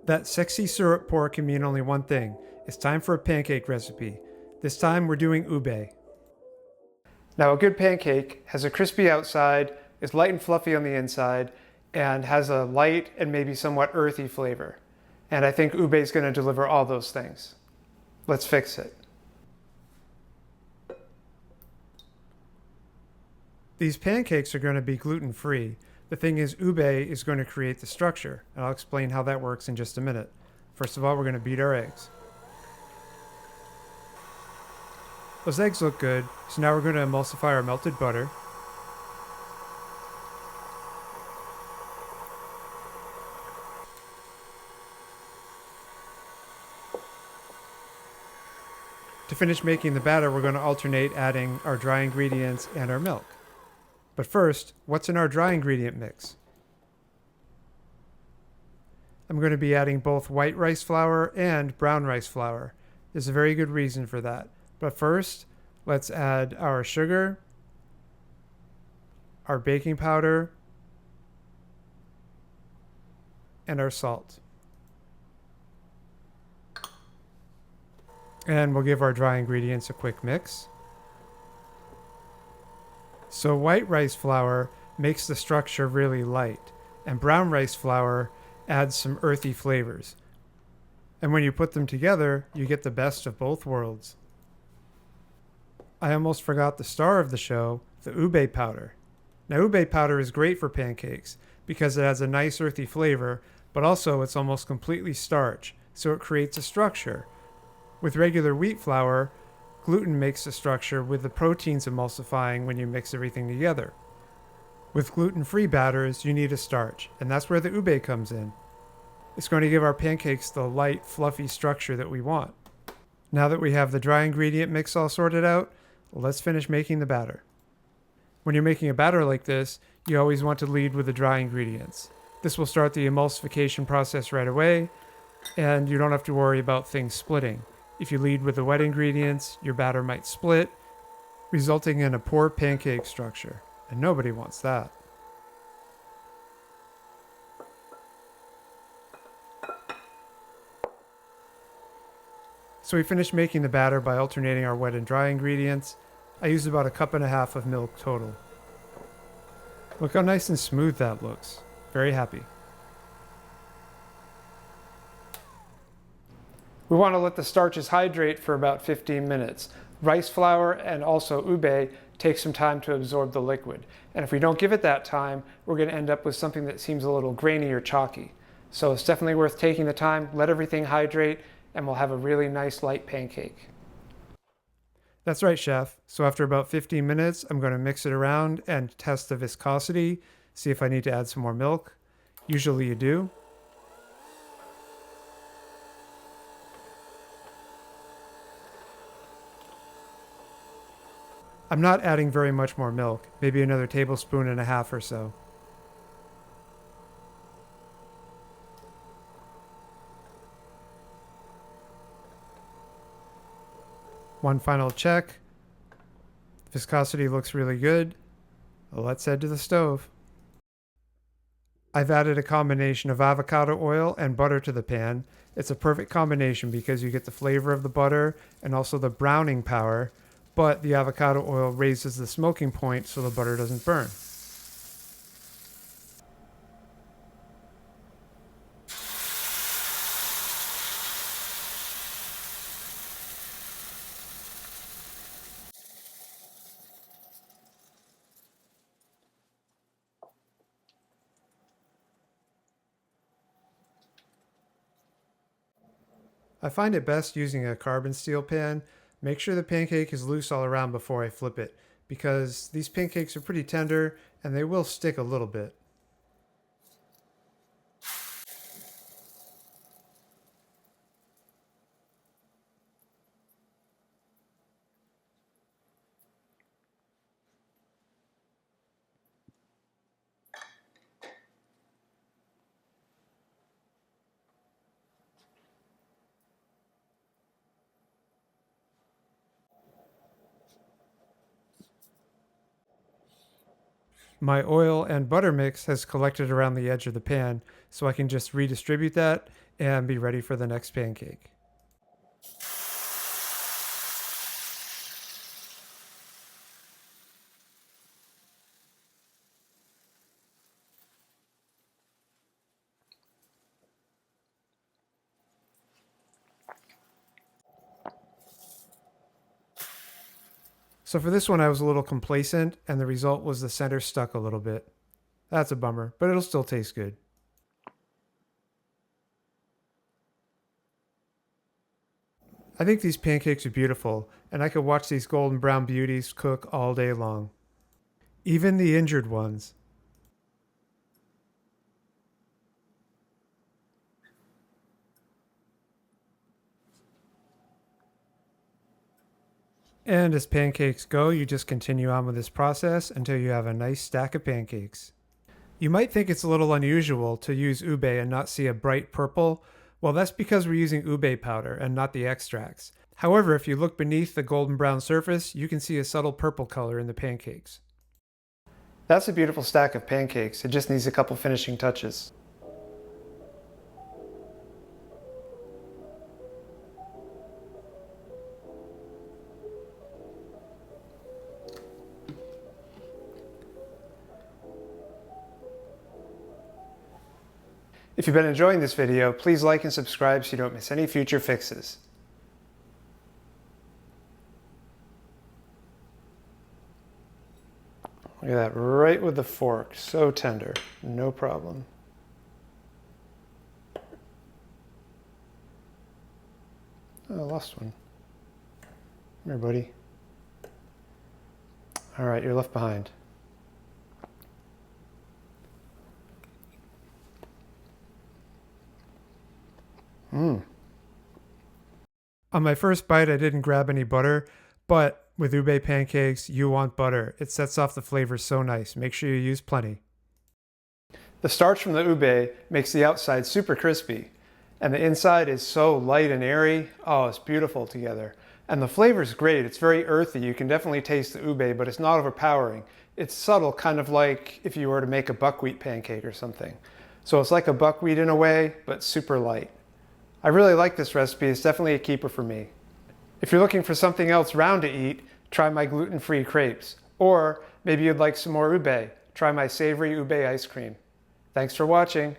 That sexy syrup pour can mean only one thing. It's time for a pancake recipe. This time we're doing ube. Now a good pancake has a crispy outside, is light and fluffy on the inside, and has a light and maybe somewhat earthy flavor. And I think ube is going to deliver all those things. Let's fix it. These pancakes are going to be gluten-free. The thing is, ube is going to create the structure, and I'll explain how that works in just a minute. First of all, we're going to beat our eggs. Those eggs look good, so now we're going to emulsify our melted butter. To finish making the batter, we're going to alternate adding our dry ingredients and our milk. But first, what's in our dry ingredient mix? I'm going to be adding both white rice flour and brown rice flour. There's a very good reason for that. But first, let's add our sugar, our baking powder, and our salt. And we'll give our dry ingredients a quick mix. So white rice flour makes the structure really light, and brown rice flour adds some earthy flavors. And when you put them together, you get the best of both worlds. I almost forgot the star of the show, the ube powder. Now ube powder is great for pancakes because it has a nice earthy flavor, but also it's almost completely starch, so it creates a structure. With regular wheat flour, gluten makes a structure with the proteins emulsifying when you mix everything together. With gluten-free batters, you need a starch, and that's where the ube comes in. It's going to give our pancakes the light, fluffy structure that we want. Now that we have the dry ingredient mix all sorted out, let's finish making the batter. When you're making a batter like this, you always want to lead with the dry ingredients. This will start the emulsification process right away, and you don't have to worry about things splitting. If you lead with the wet ingredients, your batter might split, resulting in a poor pancake structure, and nobody wants that. So we finished making the batter by alternating our wet and dry ingredients. I used about 1.5 cups of milk total. Look how nice and smooth that looks. Very happy. We want to let the starches hydrate for about 15 minutes. Rice flour and also ube take some time to absorb the liquid. And if we don't give it that time, we're going to end up with something that seems a little grainy or chalky. So it's definitely worth taking the time, let everything hydrate, and we'll have a really nice light pancake. That's right, chef. So after about 15 minutes, I'm going to mix it around and test the viscosity, see if I need to add some more milk. Usually you do. I'm not adding very much more milk, maybe another 1.5 tablespoons or so. One final check. Viscosity looks really good. Let's head to the stove. I've added a combination of avocado oil and butter to the pan. It's a perfect combination because you get the flavor of the butter and also the browning power, but the avocado oil raises the smoking point so the butter doesn't burn. I find it best using a carbon steel pan. Make sure the pancake is loose all around before I flip it, because these pancakes are pretty tender and they will stick a little bit. My oil and butter mix has collected around the edge of the pan, so I can just redistribute that and be ready for the next pancake. So for this one, I was a little complacent, and the result was the center stuck a little bit. That's a bummer, but it'll still taste good. I think these pancakes are beautiful, and I could watch these golden brown beauties cook all day long. Even the injured ones. And as pancakes go, you just continue on with this process until you have a nice stack of pancakes. You might think it's a little unusual to use ube and not see a bright purple. Well, that's because we're using ube powder and not the extracts. However, if you look beneath the golden brown surface, you can see a subtle purple color in the pancakes. That's a beautiful stack of pancakes. It just needs a couple finishing touches. If you've been enjoying this video, please like and subscribe so you don't miss any future fixes. Look at that, right with the fork, so tender, no problem. Oh, I lost one. Come here, buddy. All right, you're left behind. On my first bite, I didn't grab any butter, but with ube pancakes, you want butter. It sets off the flavor so nice. Make sure you use plenty. The starch from the ube makes the outside super crispy, and the inside is so light and airy. Oh, it's beautiful together. And the flavor's great. It's very earthy. You can definitely taste the ube, but it's not overpowering. It's subtle, kind of like if you were to make a buckwheat pancake or something. So it's like a buckwheat in a way, but super light. I really like this recipe. It's definitely a keeper for me. If you're looking for something else round to eat, try my gluten-free crepes. Or maybe you'd like some more ube. Try my savory ube ice cream. Thanks for watching.